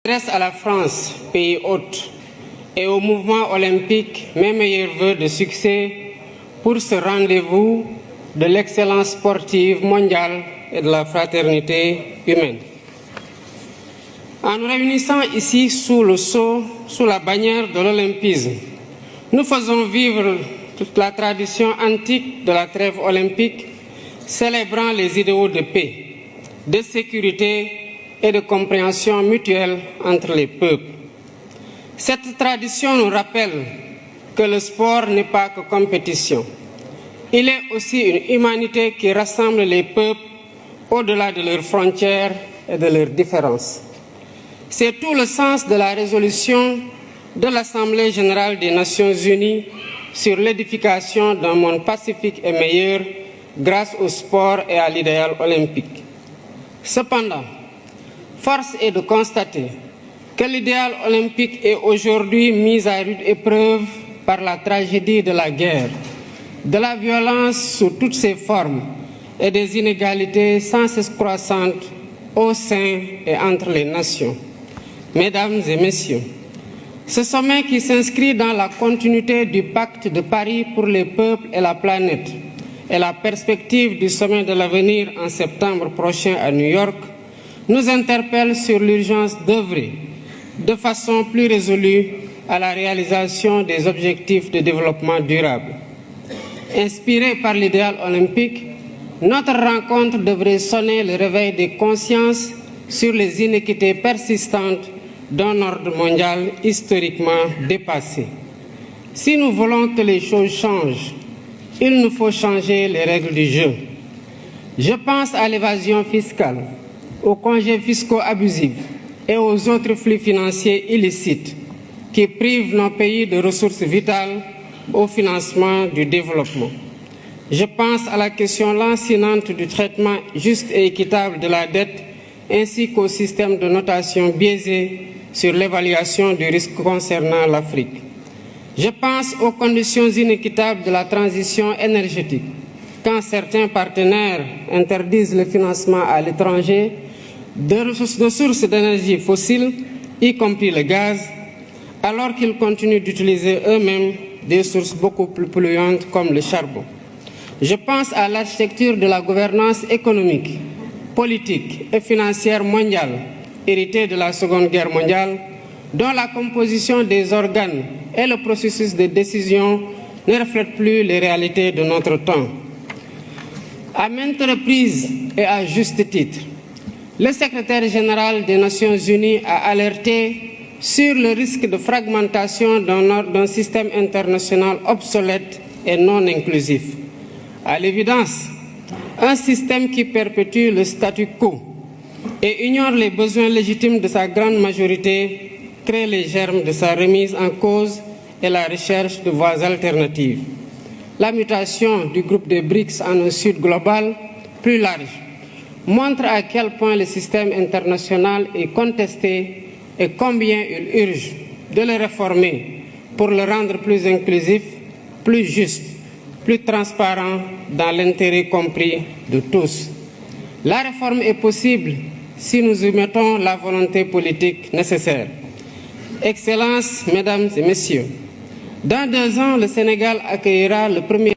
J'adresse à la France, pays hôte, et au mouvement olympique mes meilleurs vœux de succès pour ce rendez-vous de l'excellence sportive mondiale et de la fraternité humaine. En nous réunissant ici sous le sceau, sous la bannière de l'olympisme, nous faisons vivre toute la tradition antique de la trêve olympique, célébrant les idéaux de paix, de sécurité et de compréhension mutuelle entre les peuples. Cette tradition nous rappelle que le sport n'est pas que compétition. Il est aussi une humanité qui rassemble les peuples au-delà de leurs frontières et de leurs différences. C'est tout le sens de la résolution de l'Assemblée générale des Nations unies sur l'édification d'un monde pacifique et meilleur grâce au sport et à l'idéal olympique. Cependant, force est de constater que l'idéal olympique est aujourd'hui mis à rude épreuve par la tragédie de la guerre, de la violence sous toutes ses formes et des inégalités sans cesse croissantes au sein et entre les nations. Mesdames et messieurs, ce sommet qui s'inscrit dans la continuité du pacte de Paris pour les peuples et la planète et la perspective du sommet de l'avenir en septembre prochain à New York nous interpelle sur l'urgence d'œuvrer de façon plus résolue à la réalisation des objectifs de développement durable. Inspirée par l'idéal olympique, notre rencontre devrait sonner le réveil des consciences sur les inéquités persistantes d'un ordre mondial historiquement dépassé. Si nous voulons que les choses changent, il nous faut changer les règles du jeu. Je pense à l'évasion fiscale, aux congés fiscaux abusifs et aux autres flux financiers illicites qui privent nos pays de ressources vitales au financement du développement. Je pense à la question lancinante du traitement juste et équitable de la dette ainsi qu'au système de notation biaisé sur l'évaluation du risque concernant l'Afrique. Je pense aux conditions inéquitables de la transition énergétique, quand certains partenaires interdisent le financement à l'étranger de sources d'énergie fossiles, y compris le gaz, alors qu'ils continuent d'utiliser eux-mêmes des sources beaucoup plus polluantes comme le charbon. Je pense à l'architecture de la gouvernance économique, politique et financière mondiale, héritée de la Seconde Guerre mondiale, dont la composition des organes et le processus de décision ne reflètent plus les réalités de notre temps. À maintes reprises et à juste titre, le secrétaire général des Nations Unies a alerté sur le risque de fragmentation d'un système international obsolète et non inclusif. À l'évidence, un système qui perpétue le statu quo et ignore les besoins légitimes de sa grande majorité crée les germes de sa remise en cause et la recherche de voies alternatives. La mutation du groupe des BRICS en un sud global plus large montre à quel point le système international est contesté et combien il urge de le réformer pour le rendre plus inclusif, plus juste, plus transparent dans l'intérêt compris de tous. La réforme est possible si nous y mettons la volonté politique nécessaire. Excellences, Mesdames et Messieurs, dans 2 ans, le Sénégal accueillera le premier